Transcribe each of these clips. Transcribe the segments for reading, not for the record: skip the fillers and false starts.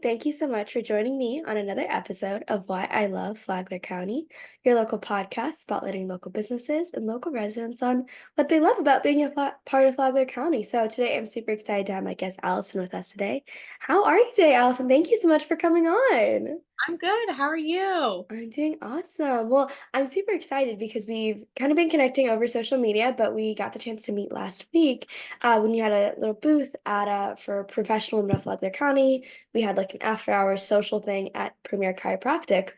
thank you so much for joining me on another episode of Why I Love Flagler County, your local podcast spotlighting local businesses and local residents on what they love about being a part of Flagler County. So today I'm super excited to have my guest Allison with us today. How are you today, Allison? Thank you so much for coming on. I'm good. How are you? I'm doing awesome. Well, I'm super excited because we've kind of been connecting over social media, but we got the chance to meet last week when you had a little booth at for professional women of Flagler County. We had like an after hours social thing at Premier Chiropractic.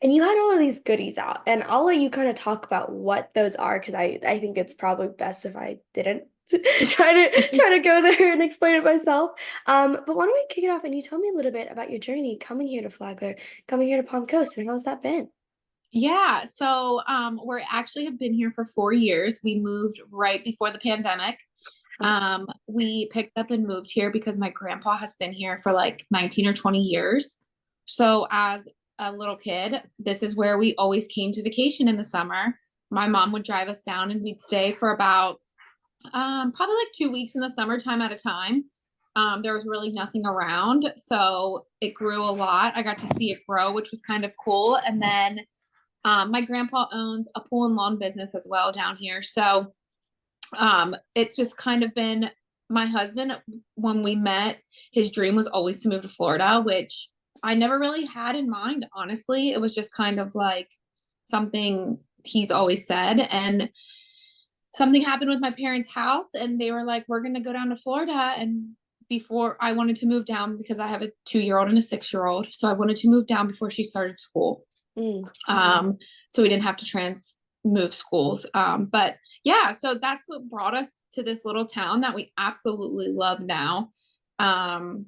And you had all of these goodies out, and I'll let you kind of talk about what those are because I think it's probably best if I didn't try to go there and explain it myself. But why don't we kick it off and you tell me a little bit about your journey coming here to Flagler, coming here to Palm Coast, and how's that been? Yeah, so we're actually have been here for 4 years. We moved right before the pandemic. Huh. We picked up and moved here because my grandpa has been here for like 19 or 20 years. So as a little kid, this is where we always came to vacation in the summer. My mom would drive us down and we'd stay for about probably like 2 weeks in the summertime at a time. There was really nothing around, so it grew a lot. I got to see it grow, which was kind of cool. And then my grandpa owns a pool and lawn business as well down here. So it's just kind of been my husband, when we met, his dream was always to move to Florida, which I never really had in mind, honestly. It was just kind of like something he's always said. And something happened with my parents' house, and they were like, we're going to go down to Florida. And before I wanted to move down because I have a 2-year-old and a 6-year-old. So I wanted to move down before she started school. Mm. So we didn't have to move schools. But yeah, so that's what brought us to this little town that we absolutely love now. Um,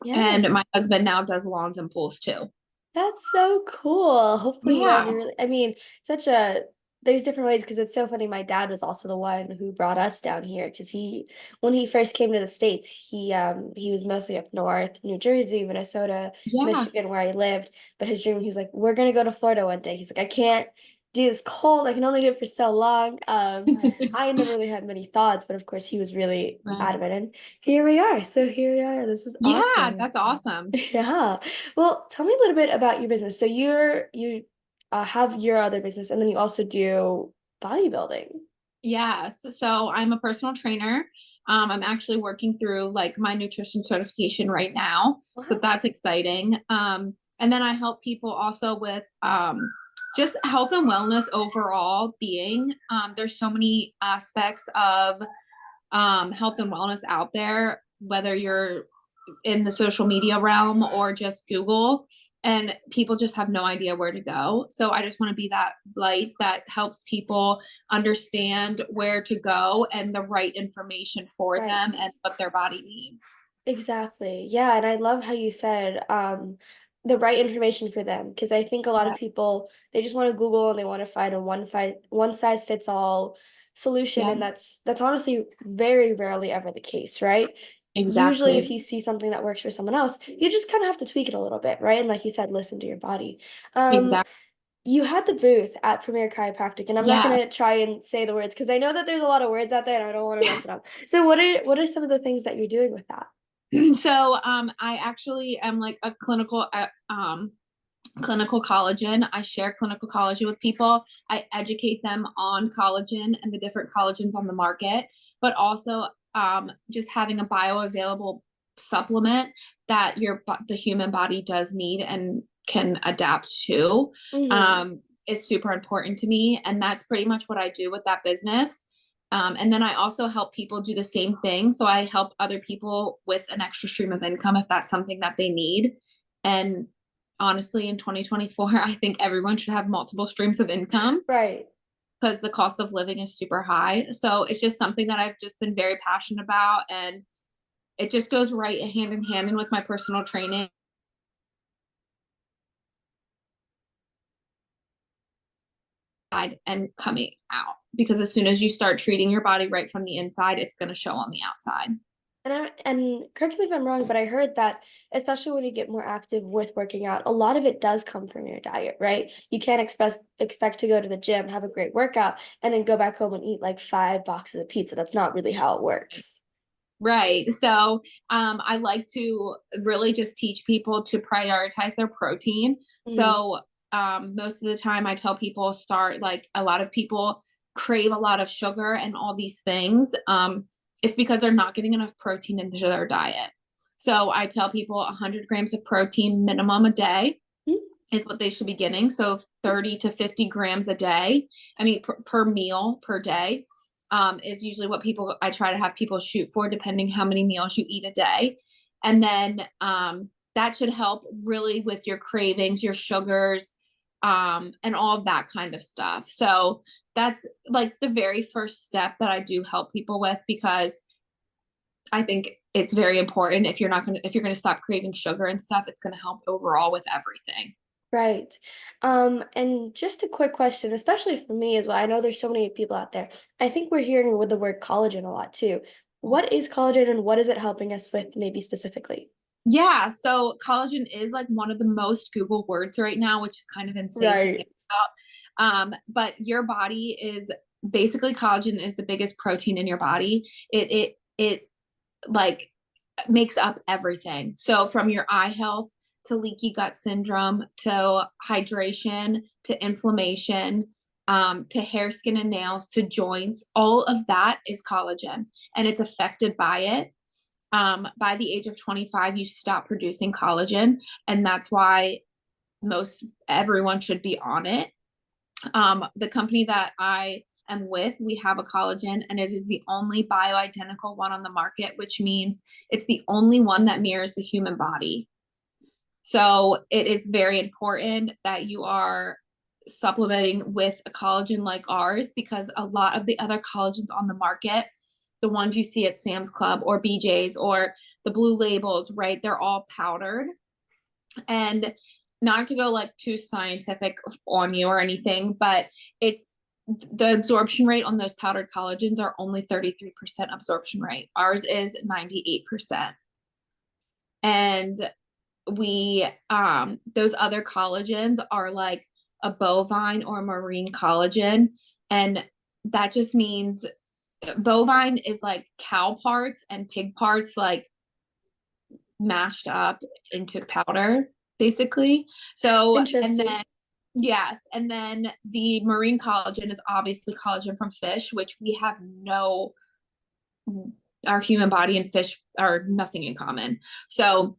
Yeah, and my husband now does lawns and pools too. that's so cool. Hopefully you guys Yeah. are really, I mean, such a, there's different ways because it's so funny. My dad was also the one who brought us down here because when he first came to the States, he was mostly up north, New Jersey, Minnesota, Yeah. Michigan, where I lived. But his dream, he's like, we're gonna go to Florida one day. He's like, I can't do this cold. I can only do it for so long. I never really had many thoughts, but of course he was really Right. adamant. And here we are. So here we are. This is Yeah, awesome. that's awesome. Yeah. Well, tell me a little bit about your business. So you have your other business and then you also do bodybuilding. Yes. So I'm a personal trainer. I'm actually working through like my nutrition certification right now. So Wow. that's exciting. And then I help people also with just health and wellness overall being. There's so many aspects of health and wellness out there, whether you're in the social media realm or just Google, and people just have no idea where to go. So I just want to be that light that helps people understand where to go and the right information for Right. them and what their body needs. Exactly. Yeah, and I love how you said the right information for them because I think a lot of Yeah, people they just want to Google and they want to find a one size fits all solution yeah, and that's honestly very rarely ever the case, right? Usually if exactly. you see something that works for someone else, you just kind of have to tweak it a little bit, right? And like you said, listen to your body. Um, Exactly. you had the booth at Premier Chiropractic, and I'm not Yeah. gonna try and say the words because I know that there's a lot of words out there and I don't want to mess it up. So what are some of the things that you're doing with that? So I actually am like a clinical collagen. I share clinical collagen with people. I educate them on collagen and the different collagens on the market, but also just having a bioavailable supplement that the human body does need and can adapt to Hmm. is super important to me. And that's pretty much what I do with that business. And then I also help people do the same thing. So I help other people with an extra stream of income if that's something that they need. And honestly, in 2024, I think everyone should have multiple streams of income Right. because the cost of living is super high. So it's just something that I've just been very passionate about. And it just goes right hand in hand in with my personal training and coming out. Because as soon as you start treating your body right from the inside, it's going to show on the outside. And correct me if I'm wrong, but I heard that especially when you get more active with working out, a lot of it does come from your diet, right? You can't expect to go to the gym, have a great workout, and then go back home and eat like 5 boxes of pizza. That's not really how it works. Right. So I like to really just teach people to prioritize their protein. Mm, So most of the time I tell people start, like, a lot of people crave a lot of sugar and all these things. It's because they're not getting enough protein into their diet. So I tell people 100 grams of protein minimum a day mm, is what they should be getting. So 30 to 50 grams a day. I mean, per meal per day, is usually what I try to have people shoot for, depending how many meals you eat a day. And then that should help really with your cravings, your sugars, and all of that kind of stuff. So that's like the very first step that I do help people with, because I think it's very important. If you're gonna stop craving sugar and stuff, it's gonna help overall with everything. right. And just a quick question, especially for me as well. I know there's so many people out there. I think we're hearing with the word collagen a lot too. What is collagen and what is it helping us with, maybe specifically? Yeah, so collagen is like one of the most Google words right now, which is kind of insane to think Right. about. But your body is basically, collagen is the biggest protein in your body. It like makes up everything. So from your eye health to leaky gut syndrome to hydration to inflammation, to hair, skin, and nails to joints, all of that is collagen, and it's affected by it. By the age of 25, you stop producing collagen, and that's why most everyone should be on it. The company that I am with, we have a collagen, and it is the only bioidentical one on the market, which means it's the only one that mirrors the human body. So it is very important that you are supplementing with a collagen like ours, because a lot of the other collagens on the market, the ones you see at Sam's Club or BJ's or the blue labels, right? They're all powdered. And not to go like too scientific on you or anything, but it's the absorption rate on those powdered collagens are only 33% absorption rate. Ours is 98%. And we those other collagens are like a bovine or marine collagen, and that just means bovine is like cow parts and pig parts like mashed up into powder, basically. So, and Interesting. then yes, and then the marine collagen is obviously collagen from fish, which we have no, our human body and fish are nothing in common. So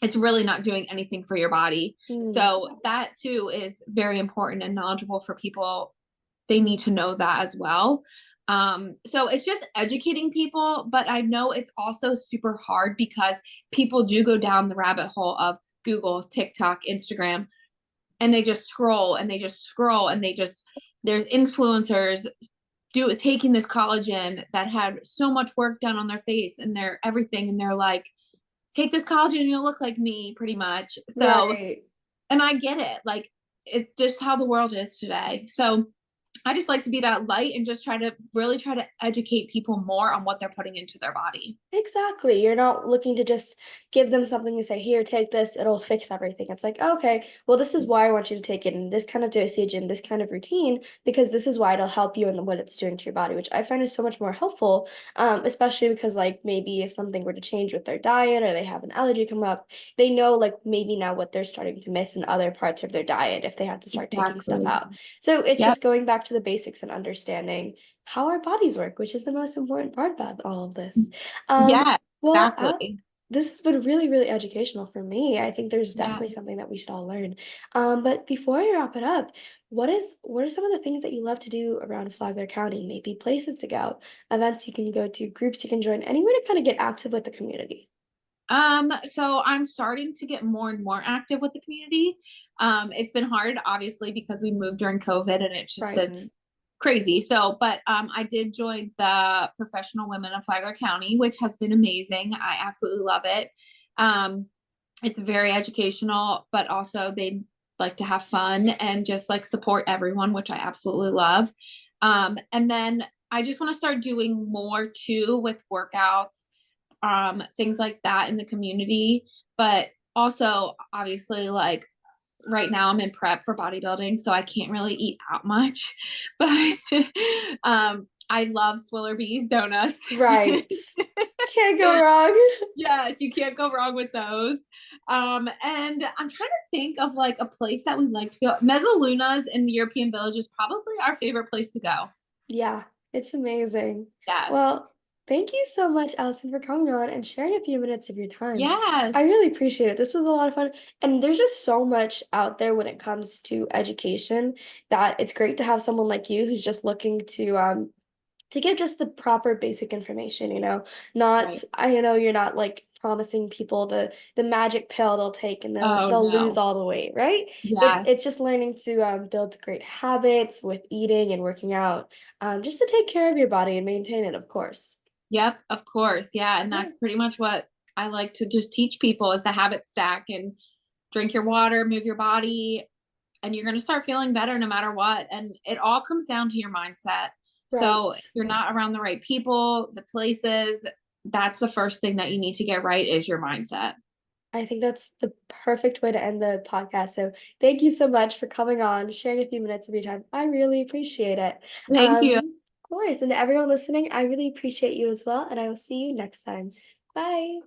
it's really not doing anything for your body. Hmm. So that too is very important and knowledgeable for people. They need to know that as well. So it's just educating people, but I know it's also super hard because people do go down the rabbit hole of Google, TikTok, Instagram, and they just scroll and they just scroll and they just, there's influencers taking this collagen that had so much work done on their face and their everything, and they're like, take this collagen and you'll look like me, pretty much. So, Right. and I get it, like, it's just how the world is today. So I just like to be that light and just try to educate people more on what they're putting into their body. Exactly. You're not looking to just give them something and say, here, take this, it'll fix everything. It's like, okay, well, this is why I want you to take it in this kind of dosage and this kind of routine, because this is why it'll help you and what it's doing to your body, which I find is so much more helpful, especially because, like, maybe if something were to change with their diet or they have an allergy come up, they know, like, maybe now what they're starting to miss in other parts of their diet if they have to start taking stuff Exactly. out. So it's Yep. just going back to the basics and understanding how our bodies work, which is the most important part about all of this. Um, Yeah, well, exactly. this has been really, really educational for me. I think there's Yeah. definitely something that we should all learn. But before I wrap it up, what are some of the things that you love to do around Flagler County? Maybe places to go, events you can go to, groups you can join, anywhere to kind of get active with the community. So I'm starting to get more and more active with the community. It's been hard, obviously, because we moved during COVID and it's just Right. been crazy. So, but I did join the Professional Women of Flagler County, which has been amazing. I absolutely love it. Um, it's very educational, but also they like to have fun and just like support everyone, which I absolutely love. And then I just want to start doing more too with workouts, things like that in the community. But also, obviously, like right now I'm in prep for bodybuilding, so I can't really eat out much. But I love Swillerbees donuts. Right. Can't go wrong. Yes, you can't go wrong with those. And I'm trying to think of like a place that we like to go. Mezzaluna's in the European Village is probably our favorite place to go. Yeah, it's amazing. Yes. Well, thank you so much, Allison, for coming on and sharing a few minutes of your time. Yes. I really appreciate it. This was a lot of fun. And there's just so much out there when it comes to education that it's great to have someone like you who's just looking to give just the proper basic information, not Right. I know you're not like promising people the magic pill they'll take and they'll Oh they'll lose no. all the weight, right? It's Yes. just learning to build great habits with eating and working out, just to take care of your body and maintain it, of course. Yep, of course. Yeah, and Yeah, that's pretty much what I like to just teach people is the habit stack and drink your water, move your body, and you're going to start feeling better no matter what. And it all comes down to your mindset. So if right. you're not around the right people, the places, that's the first thing that you need to get right is your mindset. I think that's the perfect way to end the podcast. So thank you so much for coming on, sharing a few minutes of your time. I really appreciate it. Thank you. Of course, and to everyone listening, I really appreciate you as well, and I will see you next time. Bye.